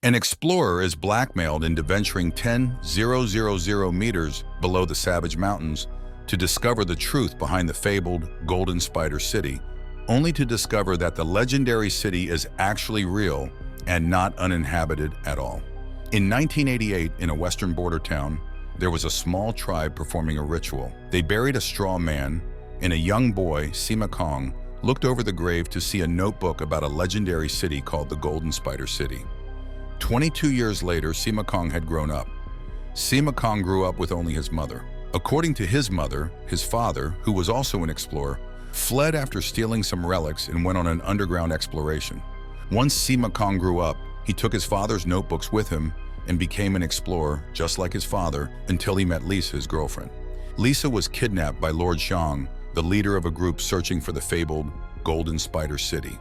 An explorer is blackmailed into venturing 10,000 meters below the Savage Mountains to discover the truth behind the fabled Golden Spider City, only to discover that the legendary city is actually real and not uninhabited at all. In 1988, in a western border town, there was a small tribe performing a ritual. They buried a straw man, and a young boy, Sima Kong, looked over the grave to see a notebook about a legendary city called the Golden Spider City. 22 years later, Sima Kong had grown up. Sima Kong grew up with only his mother. According to his mother, his father, who was also an explorer, fled after stealing some relics and went on an underground exploration. Once Sima Kong grew up, he took his father's notebooks with him and became an explorer just like his father until he met Lisa, his girlfriend. Lisa was kidnapped by Lord Xiang, the leader of a group searching for the fabled Golden Spider City.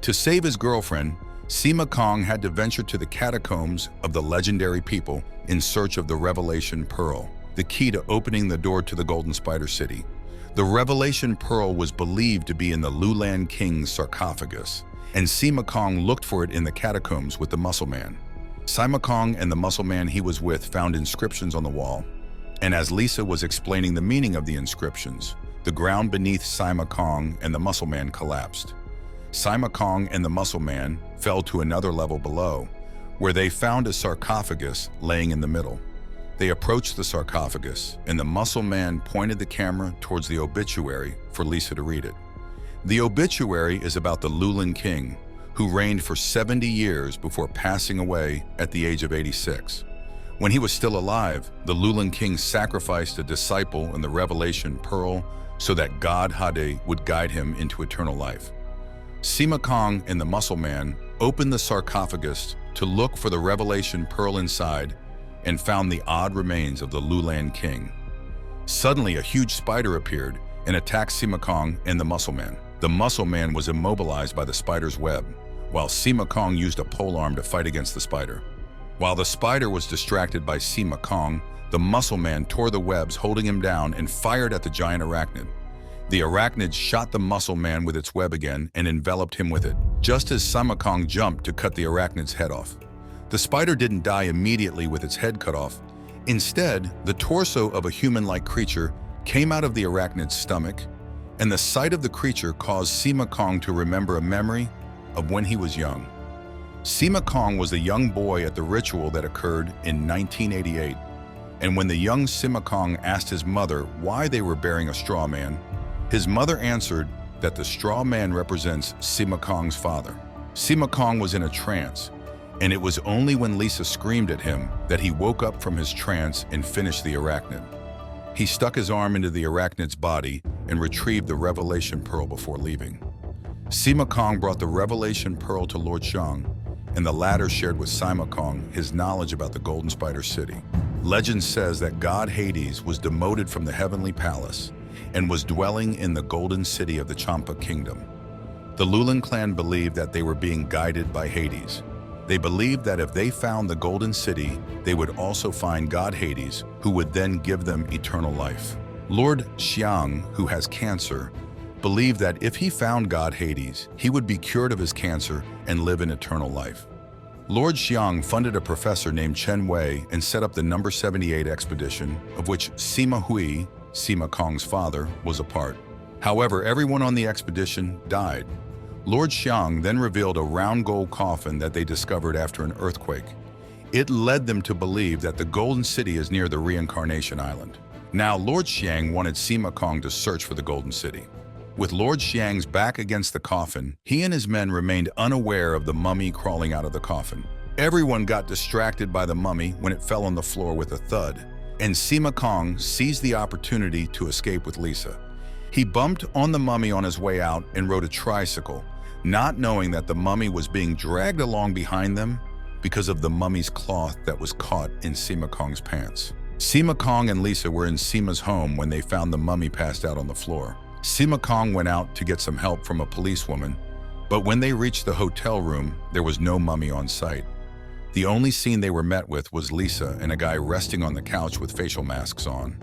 To save his girlfriend, Sima Kong had to venture to the catacombs of the legendary people in search of the Revelation Pearl, the key to opening the door to the Golden Spider City. The Revelation Pearl was believed to be in the Lulan King's sarcophagus, and Sima Kong looked for it in the catacombs with the Muscle Man. Sima Kong and the Muscle Man he was with found inscriptions on the wall, and as Lisa was explaining the meaning of the inscriptions, the ground beneath Sima Kong and the Muscle Man collapsed. Sima Kong and the Muscle Man fell to another level below, where they found a sarcophagus laying in the middle. They approached the sarcophagus, and the Muscle Man pointed the camera towards the obituary for Lisa to read it. The obituary is about the Lulan King, who reigned for 70 years before passing away at the age of 86. When he was still alive, the Lulan King sacrificed a disciple in the Revelation Pearl so that God Hade would guide him into eternal life. Sima Kong and the Muscle Man opened the sarcophagus to look for the Revelation Pearl inside and found the odd remains of the Lulan King. Suddenly, a huge spider appeared and attacked Sima Kong and the Muscle Man. The Muscle Man was immobilized by the spider's web, while Sima Kong used a polearm to fight against the spider. While the spider was distracted by Sima Kong, the Muscle Man tore the webs holding him down and fired at the giant arachnid. The arachnid shot the Muscle Man with its web again and enveloped him with it, just as Sima Kong jumped to cut the arachnid's head off. The spider didn't die immediately with its head cut off. Instead, the torso of a human-like creature came out of the arachnid's stomach, and the sight of the creature caused Sima Kong to remember a memory of when he was young. Sima Kong was a young boy at the ritual that occurred in 1988, and when the young Sima Kong asked his mother why they were burying a straw man, his mother answered that the straw man represents Sima Kong's father. Sima Kong was in a trance, and it was only when Lisa screamed at him that he woke up from his trance and finished the arachnid. He stuck his arm into the arachnid's body and retrieved the Revelation Pearl before leaving. Sima Kong brought the Revelation Pearl to Lord Xiang, and the latter shared with Sima Kong his knowledge about the Golden Spider City. Legend says that god Hades was demoted from the heavenly palace and was dwelling in the golden city of the Champa Kingdom. The Lulan clan believed that they were being guided by Hades. They believed that if they found the golden city, they would also find god Hades, who would then give them eternal life. Lord Xiang, who has cancer, believed that if he found god Hades, he would be cured of his cancer and live in eternal life. Lord Xiang funded a professor named Chen Wei and set up the No. 78 expedition, of which Sima Hui, Sima Kong's father, was a part. However, everyone on the expedition died. Lord Xiang then revealed a round gold coffin that they discovered after an earthquake. It led them to believe that the Golden City is near the Reincarnation Island. Now, Lord Xiang wanted Sima Kong to search for the Golden City. With Lord Xiang's back against the coffin, he and his men remained unaware of the mummy crawling out of the coffin. Everyone got distracted by the mummy when it fell on the floor with a thud, and Sima Kong seized the opportunity to escape with Lisa. He bumped on the mummy on his way out and rode a tricycle, not knowing that the mummy was being dragged along behind them because of the mummy's cloth that was caught in Sima Kong's pants. Sima Kong and Lisa were in Sima's home when they found the mummy passed out on the floor. Sima Kong went out to get some help from a policewoman, but when they reached the hotel room, there was no mummy on site. The only scene they were met with was Lisa and a guy resting on the couch with facial masks on.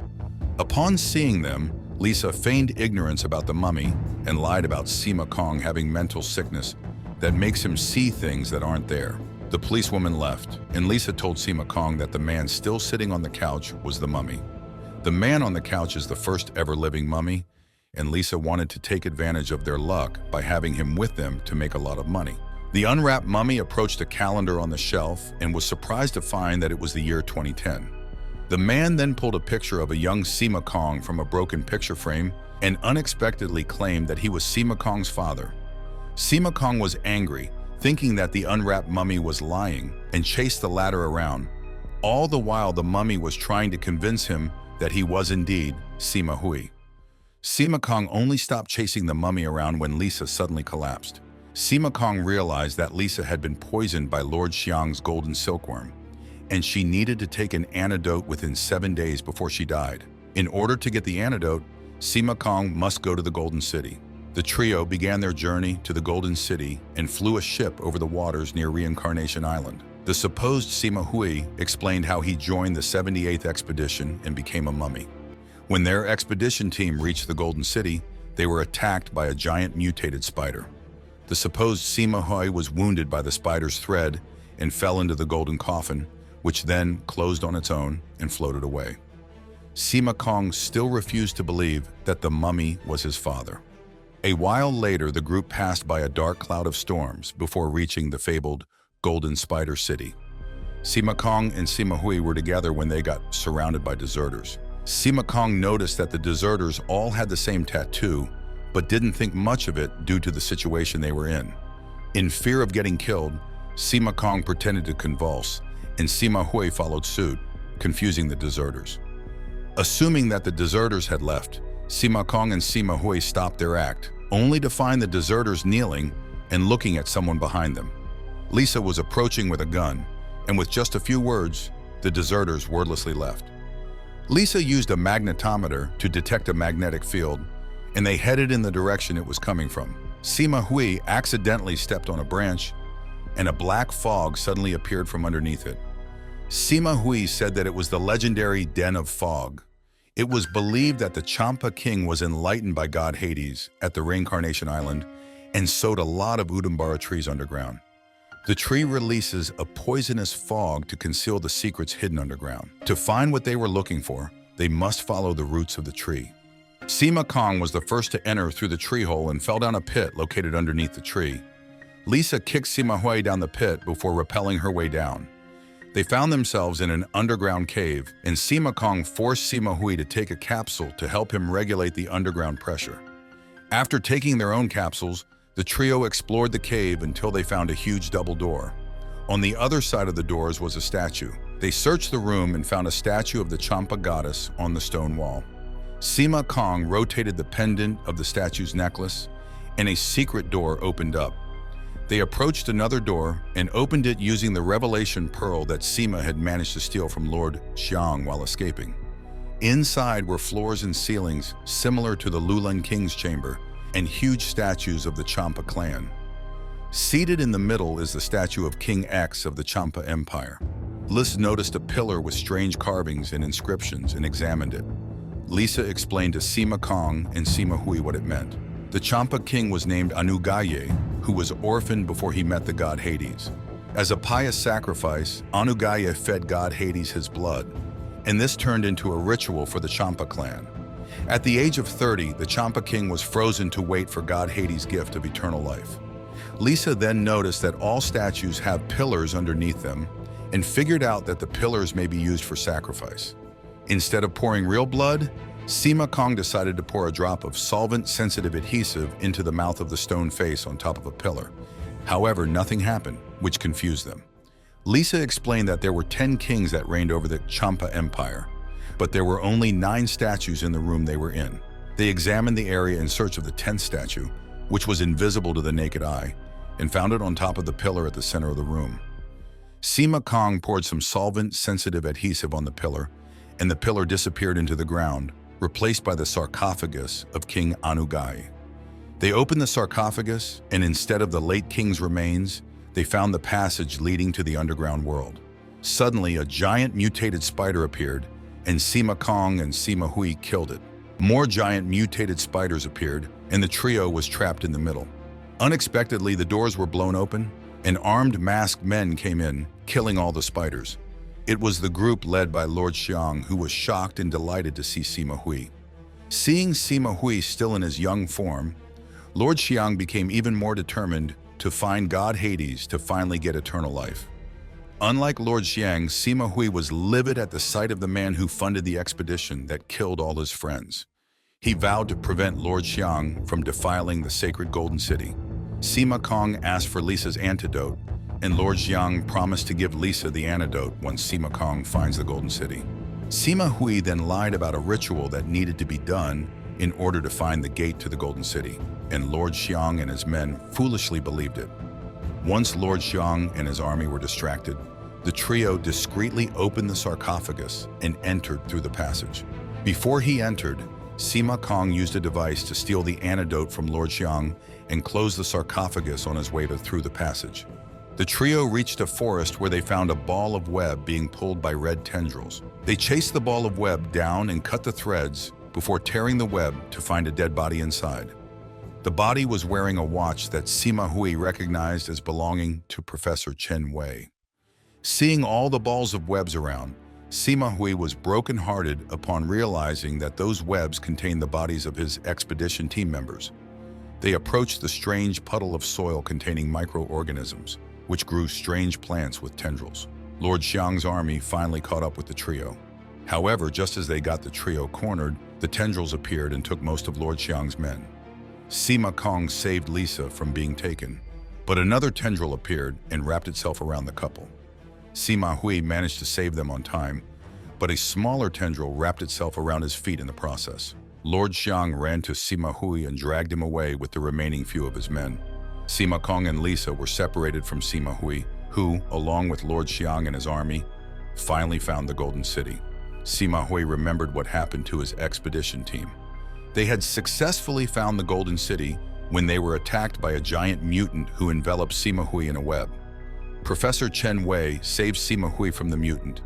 Upon seeing them, Lisa feigned ignorance about the mummy and lied about Sima Kong having mental sickness that makes him see things that aren't there. The policewoman left, and Lisa told Sima Kong that the man still sitting on the couch was the mummy. The man on the couch is the first ever living mummy, and Lisa wanted to take advantage of their luck by having him with them to make a lot of money. The unwrapped mummy approached a calendar on the shelf and was surprised to find that it was the year 2010. The man then pulled a picture of a young Sima Kong from a broken picture frame and unexpectedly claimed that he was Sima Kong's father. Sima Kong was angry, thinking that the unwrapped mummy was lying, and chased the latter around. All the while, the mummy was trying to convince him that he was indeed Sima Hui. Sima Kong only stopped chasing the mummy around when Lisa suddenly collapsed. Sima Kong realized that Lisa had been poisoned by Lord Xiang's golden silkworm, and she needed to take an antidote within 7 days before she died. In order to get the antidote, Sima Kong must go to the Golden City. The trio began their journey to the Golden City and flew a ship over the waters near Reincarnation Island. The supposed Sima Hui explained how he joined the 78th expedition and became a mummy. When their expedition team reached the Golden City, they were attacked by a giant mutated spider. The supposed Sima Hui was wounded by the spider's thread and fell into the golden coffin, which then closed on its own and floated away. Sima Kong still refused to believe that the mummy was his father. A while later, the group passed by a dark cloud of storms before reaching the fabled Golden Spider City. Sima Kong and Sima Hui were together when they got surrounded by deserters. Sima Kong noticed that the deserters all had the same tattoo, but didn't think much of it due to the situation they were in. In fear of getting killed, Sima Kong pretended to convulse, and Sima Hui followed suit, confusing the deserters. Assuming that the deserters had left, Sima Kong and Sima Hui stopped their act, only to find the deserters kneeling and looking at someone behind them. Lisa was approaching with a gun, and with just a few words, the deserters wordlessly left. Lisa used a magnetometer to detect a magnetic field, and they headed in the direction it was coming from. Sima Hui accidentally stepped on a branch, and a black fog suddenly appeared from underneath it. Sima Hui said that it was the legendary Den of Fog. It was believed that the Champa king was enlightened by god Hades at the Reincarnation Island and sowed a lot of Udambara trees underground. The tree releases a poisonous fog to conceal the secrets hidden underground. To find what they were looking for, they must follow the roots of the tree. Sima Kong was the first to enter through the tree hole and fell down a pit located underneath the tree. Lisa kicked Sima Hui down the pit before rappelling her way down. They found themselves in an underground cave, and Sima Kong forced Sima Hui to take a capsule to help him regulate the underground pressure. After taking their own capsules, the trio explored the cave until they found a huge double door. On the other side of the doors was a statue. They searched the room and found a statue of the Champa goddess on the stone wall. Sima Kong rotated the pendant of the statue's necklace, and a secret door opened up. They approached another door and opened it using the revelation pearl that Sima had managed to steal from Lord Xiang while escaping. Inside were floors and ceilings similar to the Lulan King's chamber, and huge statues of the Champa clan. Seated in the middle is the statue of King X of the Champa Empire. Liz noticed a pillar with strange carvings and inscriptions and examined it. Lisa explained to Sima Kong and Sima Hui what it meant. The Champa king was named Anugaye, who was orphaned before he met the god Hades. As a pious sacrifice, Anugaye fed god Hades his blood, and this turned into a ritual for the Champa clan. At the age of 30, the Champa king was frozen to wait for god Hades' gift of eternal life. Lisa then noticed that all statues have pillars underneath them and figured out that the pillars may be used for sacrifice. Instead of pouring real blood, Sima Kong decided to pour a drop of solvent-sensitive adhesive into the mouth of the stone face on top of a pillar. However, nothing happened, which confused them. Lisa explained that there were 10 kings that reigned over the Champa Empire, but there were only 9 statues in the room they were in. They examined the area in search of the 10th statue, which was invisible to the naked eye, and found it on top of the pillar at the center of the room. Sima Kong poured some solvent-sensitive adhesive on the pillar, and the pillar disappeared into the ground, replaced by the sarcophagus of King Anugaye. They opened the sarcophagus, and instead of the late king's remains, they found the passage leading to the underground world. Suddenly, a giant mutated spider appeared, and Sima Kong and Sima Hui killed it. More giant mutated spiders appeared, and the trio was trapped in the middle. Unexpectedly, the doors were blown open, and armed masked men came in, killing all the spiders. It was the group led by Lord Xiang who was shocked and delighted to see Sima Hui. Seeing Sima Hui still in his young form, Lord Xiang became even more determined to find God Hades to finally get eternal life. Unlike Lord Xiang, Sima Hui was livid at the sight of the man who funded the expedition that killed all his friends. He vowed to prevent Lord Xiang from defiling the sacred Golden City. Sima Kong asked for Lisa's antidote, and Lord Xiang promised to give Lisa the antidote once Sima Kong finds the Golden City. Sima Hui then lied about a ritual that needed to be done in order to find the gate to the Golden City, and Lord Xiang and his men foolishly believed it. Once Lord Xiang and his army were distracted, the trio discreetly opened the sarcophagus and entered through the passage. Before he entered, Sima Kong used a device to steal the antidote from Lord Xiang and close the sarcophagus on his way through the passage. The trio reached a forest where they found a ball of web being pulled by red tendrils. They chased the ball of web down and cut the threads before tearing the web to find a dead body inside. The body was wearing a watch that Sima Hui recognized as belonging to Professor Chen Wei. Seeing all the balls of webs around, Sima Hui was broken-hearted upon realizing that those webs contained the bodies of his expedition team members. They approached the strange puddle of soil containing microorganisms, which grew strange plants with tendrils. Lord Xiang's army finally caught up with the trio. However, just as they got the trio cornered, the tendrils appeared and took most of Lord Xiang's men. Sima Kong saved Lisa from being taken, but another tendril appeared and wrapped itself around the couple. Sima Hui managed to save them on time, but a smaller tendril wrapped itself around his feet in the process. Lord Xiang ran to Sima Hui and dragged him away with the remaining few of his men. Sima Kong and Lisa were separated from Sima Hui, who, along with Lord Xiang and his army, finally found the Golden City. Sima Hui remembered what happened to his expedition team. They had successfully found the Golden City when they were attacked by a giant mutant who enveloped Sima Hui in a web. Professor Chen Wei saved Sima Hui from the mutant,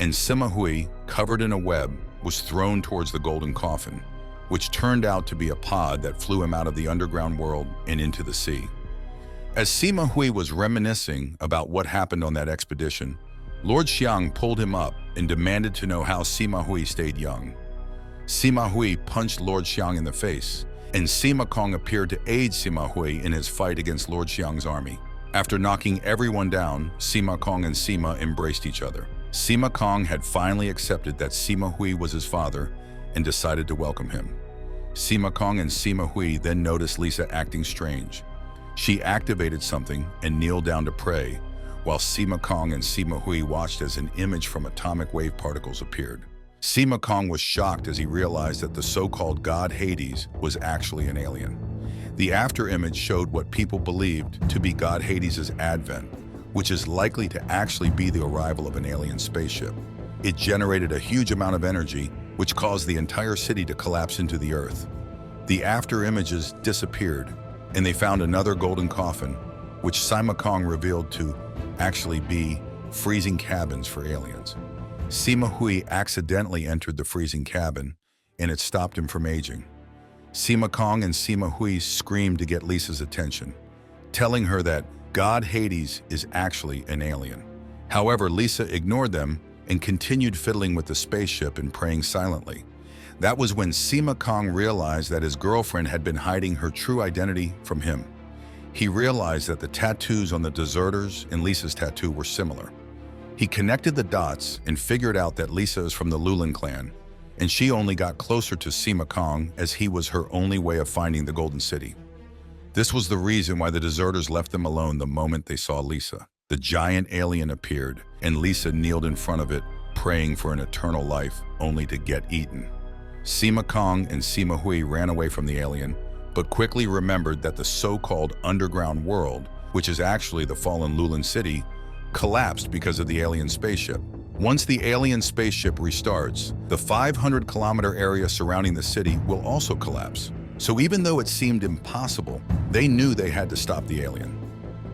and Sima Hui, covered in a web, was thrown towards the golden coffin, which turned out to be a pod that flew him out of the underground world and into the sea. As Sima Hui was reminiscing about what happened on that expedition, Lord Xiang pulled him up and demanded to know how Sima Hui stayed young. Sima Hui punched Lord Xiang in the face, and Sima Kong appeared to aid Sima Hui in his fight against Lord Xiang's army. After knocking everyone down, Sima Kong and Sima embraced each other. Sima Kong had finally accepted that Sima Hui was his father and decided to welcome him. Sima Kong and Sima Hui then noticed Lisa acting strange. She activated something and kneeled down to pray, while Sima Kong and Sima Hui watched as an image from atomic wave particles appeared. Sima Kong was shocked as he realized that the so-called god Hades was actually an alien. The after-image showed what people believed to be God Hades' advent, which is likely to actually be the arrival of an alien spaceship. It generated a huge amount of energy, which caused the entire city to collapse into the earth. The after-images disappeared, and they found another golden coffin, which Sima Kong revealed to actually be freezing cabins for aliens. Sima Hui accidentally entered the freezing cabin, and it stopped him from aging. Sima Kong and Sima Hui screamed to get Lisa's attention, telling her that God Hades is actually an alien. However, Lisa ignored them and continued fiddling with the spaceship and praying silently. That was when Sima Kong realized that his girlfriend had been hiding her true identity from him. He realized that the tattoos on the deserters and Lisa's tattoo were similar. He connected the dots and figured out that Lisa is from the Lulin clan, and she only got closer to Sima Kong as he was her only way of finding the Golden City. This was the reason why the deserters left them alone the moment they saw Lisa. The giant alien appeared, and Lisa kneeled in front of it, praying for an eternal life, only to get eaten. Sima Kong and Sima Hui ran away from the alien, but quickly remembered that the so-called underground world, which is actually the fallen Lulin city, collapsed because of the alien spaceship. Once the alien spaceship restarts, the 500-kilometer area surrounding the city will also collapse. So even though it seemed impossible, they knew they had to stop the alien.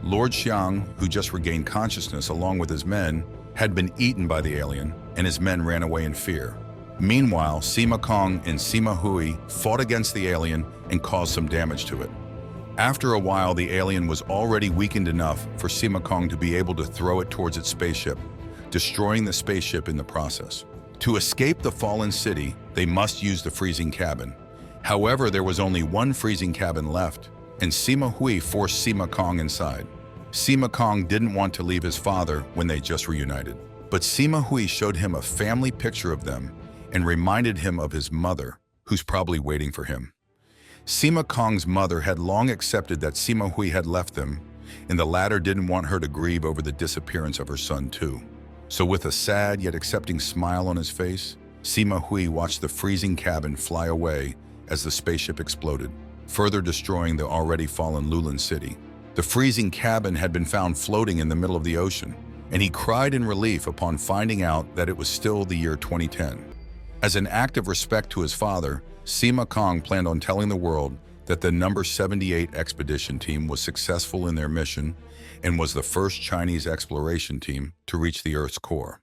Lord Xiang, who just regained consciousness along with his men, had been eaten by the alien, and his men ran away in fear. Meanwhile, Sima Kong and Sima Hui fought against the alien and caused some damage to it. After a while, the alien was already weakened enough for Sima Kong to be able to throw it towards its spaceship, destroying the spaceship in the process. To escape the fallen city, they must use the freezing cabin. However, there was only one freezing cabin left, and Sima Hui forced Sima Kong inside. Sima Kong didn't want to leave his father when they just reunited, but Sima Hui showed him a family picture of them and reminded him of his mother, who's probably waiting for him. Sima Kong's mother had long accepted that Sima Hui had left them, and the latter didn't want her to grieve over the disappearance of her son too. So with a sad yet accepting smile on his face, Sima Hui watched the freezing cabin fly away as the spaceship exploded, further destroying the already fallen Lulan city. The freezing cabin had been found floating in the middle of the ocean, and he cried in relief upon finding out that it was still the year 2010. As an act of respect to his father, Sima Kong planned on telling the world that the number 78 expedition team was successful in their mission and was the first Chinese exploration team to reach the Earth's core.